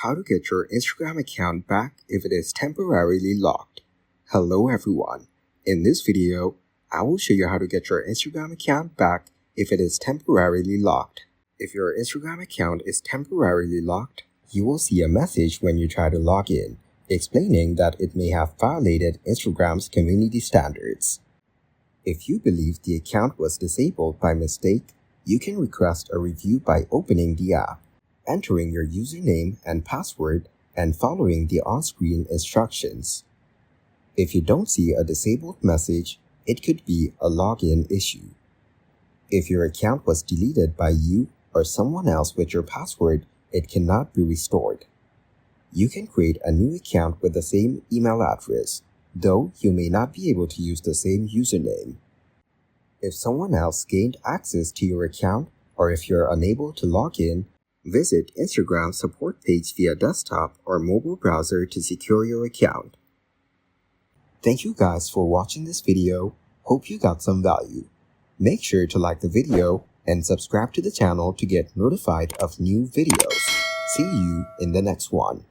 How to get your Instagram account back if it is temporarily locked. Hello everyone. In this video, I will show you how to get your Instagram account back if it is temporarily locked. If your Instagram account is temporarily locked, you will see a message when you try to log in, explaining that it may have violated Instagram's community standards. If you believe the account was disabled by mistake, you can request a review by opening the app, entering your username and password, and following the on-screen instructions. If you don't see a disabled message, it could be a login issue. If your account was deleted by you or someone else with your password, it cannot be restored. You can create a new account with the same email address, though you may not be able to use the same username. If someone else gained access to your account, or if you're unable to log in, visit Instagram's support page via desktop or mobile browser to secure your account. Thank you guys for watching this video. Hope you got some value. Make sure to like the video and subscribe to the channel to get notified of new videos. See you in the next one.